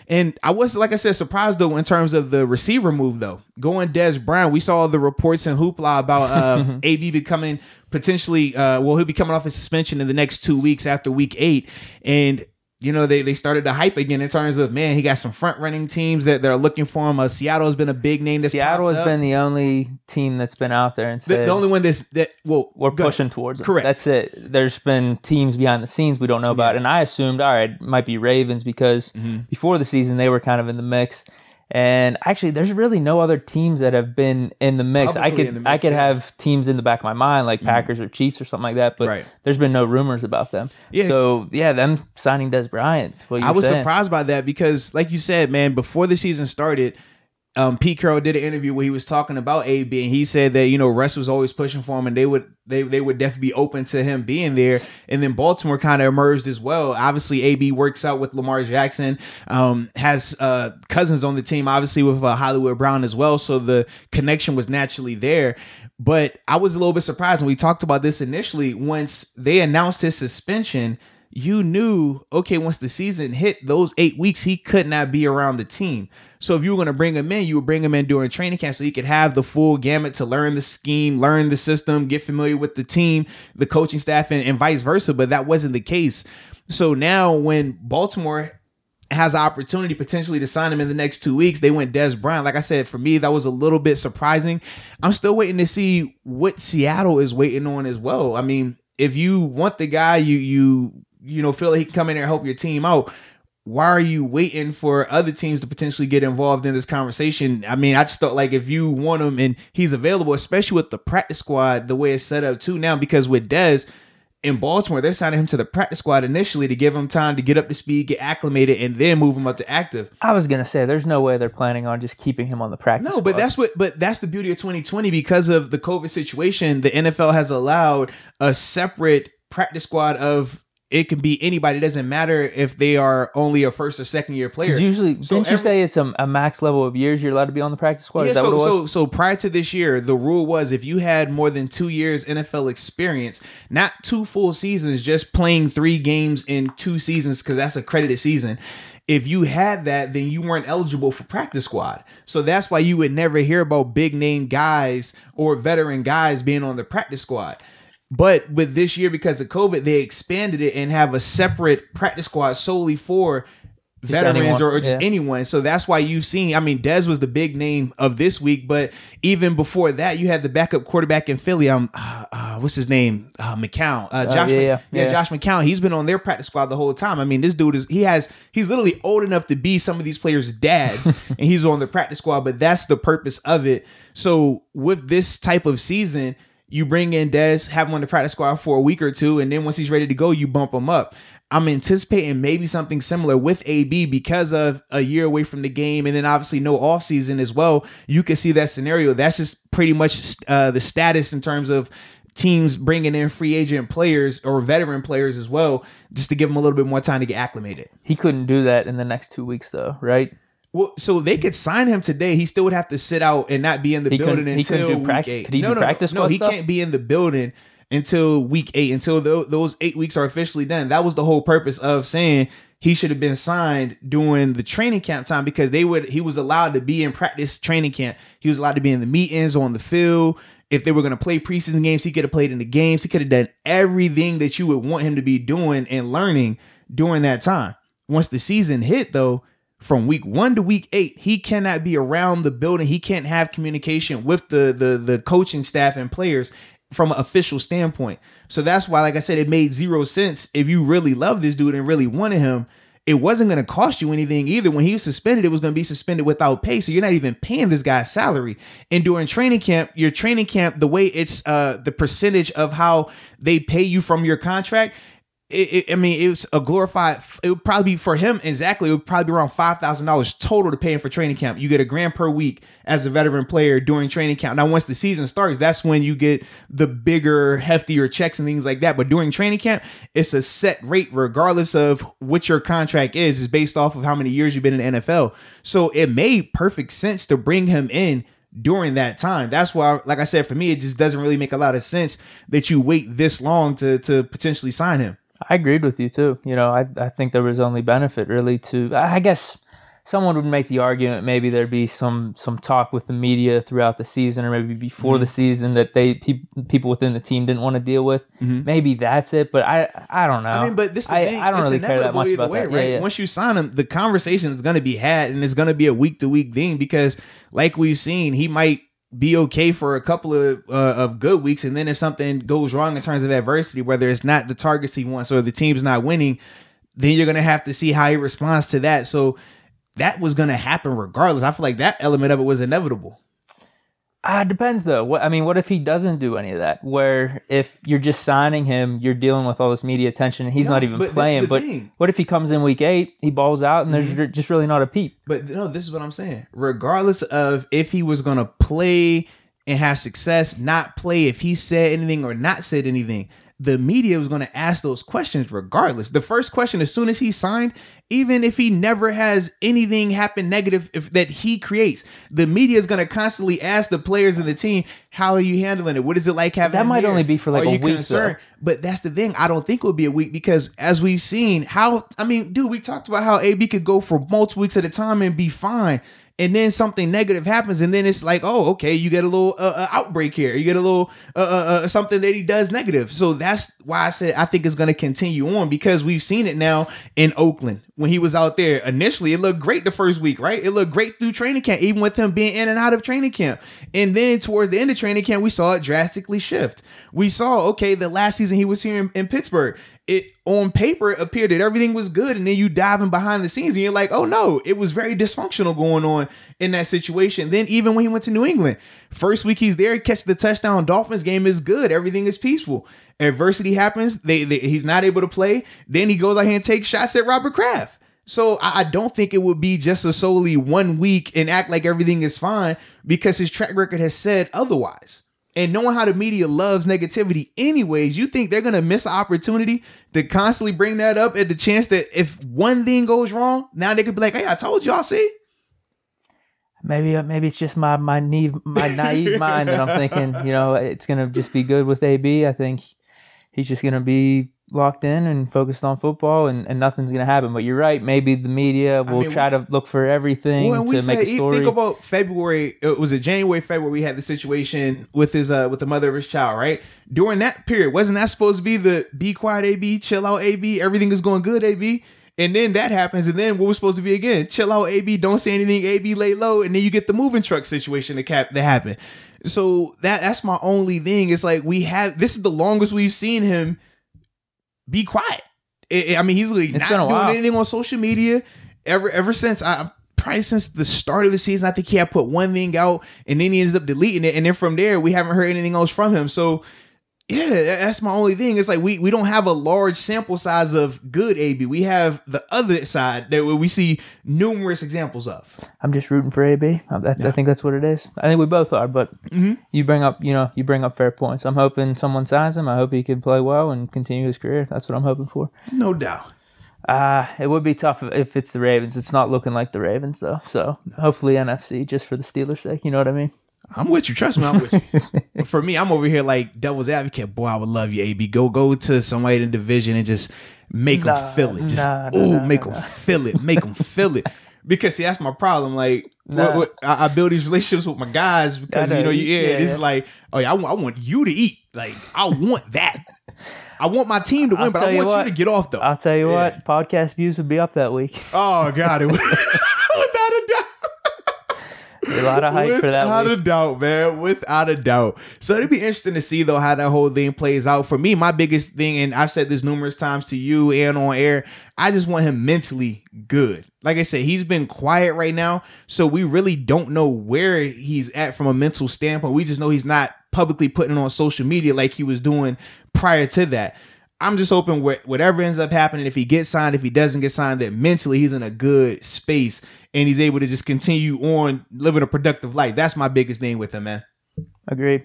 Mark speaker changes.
Speaker 1: And I was, like I said, surprised though in terms of the receiver move though. Going Des Bryant, we saw the reports in Hoopla about AB becoming potentially, he'll be coming off his suspension in the next 2 weeks after week 8. And you know, they started to hype again in terms of, man, he got some front running teams that are looking for him. Seattle has been a big name.
Speaker 2: Seattle has been the only team that's been out there and said
Speaker 1: the only one we're
Speaker 2: pushing towards them.
Speaker 1: Correct.
Speaker 2: That's it. There's been teams behind the scenes we don't know about, and I assumed, all right, it might be Ravens because before the season they were kind of in the mix. And actually, there's really no other teams that have been in the mix. I could have teams in the back of my mind like Packers or Chiefs or something like that, but there's been no rumors about them. Yeah. So yeah, them signing Des Bryant.
Speaker 1: I was surprised by that because, like you said, man, before the season started, Pete Carroll did an interview where he was talking about AB, and he said that, you know, Russ was always pushing for him, and they would definitely be open to him being there. And then Baltimore kind of emerged as well. Obviously, AB works out with Lamar Jackson, has cousins on the team, obviously with Hollywood Brown as well. So the connection was naturally there. But I was a little bit surprised when we talked about this initially. Once they announced his suspension, you knew, okay, once the season hit, those 8 weeks, he could not be around the team. So if you were going to bring him in, you would bring him in during training camp so he could have the full gamut to learn the scheme, learn the system, get familiar with the team, the coaching staff, and vice versa. But that wasn't the case. So now when Baltimore has an opportunity potentially to sign him in the next 2 weeks, they went Des Bryant. Like I said, for me, that was a little bit surprising. I'm still waiting to see what Seattle is waiting on as well. I mean, if you want the guy, you feel like he can come in there and help your team out, why are you waiting for other teams to potentially get involved in this conversation? I mean, I just thought, like, if you want him and he's available, especially with the practice squad, the way it's set up too now, because with Des in Baltimore, they're signing him to the practice squad initially to give him time to get up to speed, get acclimated, and then move him up to active.
Speaker 2: I was going to say, there's no way they're planning on just keeping him on the practice squad.
Speaker 1: But that's the beauty of 2020 because of the COVID situation. The NFL has allowed a separate practice squad of, it can be anybody. It doesn't matter if they are only a first or second year player.
Speaker 2: Usually, didn't you say it's a max level of years you're allowed to be on the practice squad?
Speaker 1: Yeah,
Speaker 2: Is that what it was?
Speaker 1: So prior to this year, the rule was if you had more than 2 years NFL experience, not 2 full seasons, just playing 3 games in 2 seasons, because that's a credited season. If you had that, then you weren't eligible for practice squad. So that's why you would never hear about big name guys or veteran guys being on the practice squad. But with this year, because of COVID, they expanded it and have a separate practice squad solely for veterans or just anyone. So that's why you've seen, I mean, Dez was the big name of this week, but even before that, you had the backup quarterback in Philly. What's his name? McCown. Josh McCown. He's been on their practice squad the whole time. I mean, this dude he's literally old enough to be some of these players' dads, and he's on the practice squad, but that's the purpose of it. So with this type of season, you bring in Dez, have him on the practice squad for a week or two, and then once he's ready to go, you bump him up. I'm anticipating maybe something similar with AB because of a year away from the game, and then obviously no offseason as well. You can see that scenario. That's just pretty much the status in terms of teams bringing in free agent players or veteran players as well, just to give them a little bit more time to get acclimated.
Speaker 2: He couldn't do that in the next 2 weeks, though, right?
Speaker 1: Well, so they could sign him today. He still would have to sit out and not be in the building until week 8.
Speaker 2: Could he do practice?
Speaker 1: No, he can't be in the building until week 8, until those 8 weeks are officially done. That was the whole purpose of saying he should have been signed during the training camp time, because he was allowed to be in practice training camp. He was allowed to be in the meetings, on the field. If they were going to play preseason games, he could have played in the games. He could have done everything that you would want him to be doing and learning during that time. Once the season hit, though, from week 1 to week 8, he cannot be around the building. He can't have communication with the coaching staff and players from an official standpoint. So that's why, like I said, it made zero sense. If you really love this dude and really wanted him, it wasn't going to cost you anything either. When he was suspended, it was going to be suspended without pay. So you're not even paying this guy's salary. And during training camp, your training camp, the way it's the percentage of how they pay you from your contract, it was a glorified. It would probably be for him exactly. It would probably be around $5,000 total to pay him for training camp. You get $1,000 per week as a veteran player during training camp. Now, once the season starts, that's when you get the bigger, heftier checks and things like that. But during training camp, it's a set rate regardless of what your contract is. It's based off of how many years you've been in the NFL. So it made perfect sense to bring him in during that time. That's why, like I said, for me, it just doesn't really make a lot of sense that you wait this long to potentially sign him.
Speaker 2: I agreed with you too. I think there was only benefit really to, I guess, someone would make the argument maybe there'd be some talk with the media throughout the season, or maybe before the season, that people within the team didn't want to deal with. Maybe that's it, but I don't know.
Speaker 1: I mean, but this is the thing.
Speaker 2: I don't really care that much about that.
Speaker 1: Right?
Speaker 2: Yeah.
Speaker 1: Once you sign him, the conversation is going to be had, and it's going to be a week-to-week thing, because like we've seen, he might be okay for a couple of good weeks, and then if something goes wrong in terms of adversity, whether it's not the targets he wants or the team's not winning, then you're going to have to see how he responds to that. So that was going to happen regardless. I feel like that element of it was inevitable.
Speaker 2: Depends though. What if he doesn't do any of that? Where if you're just signing him, you're dealing with all this media attention, and he's not even playing. But what if he comes in week 8, he balls out, and there's just really not a peep?
Speaker 1: But no, this is what I'm saying. Regardless of if he was going to play and have success, not play, if he said anything or not said anything, the media was going to ask those questions regardless. The first question, as soon as he signed, even if he never has anything happen negative that he creates, the media is going to constantly ask the players and the team, how are you handling it? What is it like having
Speaker 2: that might only be for like a week, though.
Speaker 1: But that's the thing. I don't think it would be a week, because as we've seen we talked about how AB could go for multiple weeks at a time and be fine. And then something negative happens, and then it's like, oh, okay, you get a little outbreak here. You get a little something that he does negative. So that's why I said I think it's going to continue on, because we've seen it now in Oakland when he was out there. Initially, it looked great the first week, right? It looked great through training camp, even with him being in and out of training camp. And then towards the end of training camp, we saw it drastically shift. We saw, okay, the last season he was here in Pittsburgh, it on paper it appeared that everything was good, and then you dive in behind the scenes and you're like, oh no, it was very dysfunctional going on in that situation. Then even when he went to New England, first week he's there, he catches the touchdown, Dolphins game is good, everything is peaceful. Adversity happens, he's not able to play, then he goes out here and takes shots at Robert Kraft. So I don't think it would be just a solely 1 week and act like everything is fine, because his track record has said otherwise. And knowing how the media loves negativity anyways, you think they're going to miss an opportunity to constantly bring that up at the chance that if one thing goes wrong, now they could be like, hey, I told y'all, see?
Speaker 2: Maybe it's just my naive mind that I'm thinking, it's going to just be good with AB. I think he's just going to be locked in and focused on football, and nothing's going to happen. But you're right. Maybe the media will try to look for everything to make a story.
Speaker 1: Think about February. It was January, February. We had the situation with with the mother of his child, right? During that period, wasn't that supposed to be the be quiet AB, chill out AB, everything is going good AB? And then that happens, and then what was supposed to be again? Chill out AB, don't say anything AB, lay low, and then you get the moving truck situation that happened. So that's my only thing. It's like this is the longest we've seen him be quiet. He's like not doing anything on social media ever since probably since the start of the season. I think he had put one thing out, and then he ends up deleting it, and then from there we haven't heard anything else from him. So yeah, that's my only thing. It's like we don't have a large sample size of good AB. We have the other side that we see numerous examples of.
Speaker 2: I'm just rooting for AB. I think that's what it is. I think we both are. But you bring up fair points. I'm hoping someone signs him. I hope he can play well and continue his career. That's what I'm hoping for.
Speaker 1: No doubt.
Speaker 2: It would be tough if it's the Ravens. It's not looking like the Ravens though. So hopefully NFC, just for the Steelers' sake. You know what I mean?
Speaker 1: I'm with you. Trust me, I'm with you. For me, I'm over here like devil's advocate. Boy, I would love you, AB. Go to somebody in the division and just make them feel it. Make them feel it. Make them feel it. Because see, that's my problem. Like, I build these relationships with my guys because it's like, oh yeah, I want you to eat. Like, I want that. I want my team to win, but I want you to get off though.
Speaker 2: I'll tell you what, podcast views would be up that week.
Speaker 1: Oh God, it would. Without a doubt.
Speaker 2: A lot of hype for that.
Speaker 1: Without a doubt, man. Without a doubt. So it'd be interesting to see, though, how that whole thing plays out. For me, my biggest thing, and I've said this numerous times to you and on air, I just want him mentally good. Like I said, he's been quiet right now, so we really don't know where he's at from a mental standpoint. We just know he's not publicly putting it on social media like he was doing prior to that. I'm just hoping whatever ends up happening, if he gets signed, if he doesn't get signed, that mentally he's in a good space and he's able to just continue on living a productive life. That's my biggest thing with him, man.
Speaker 2: Agreed.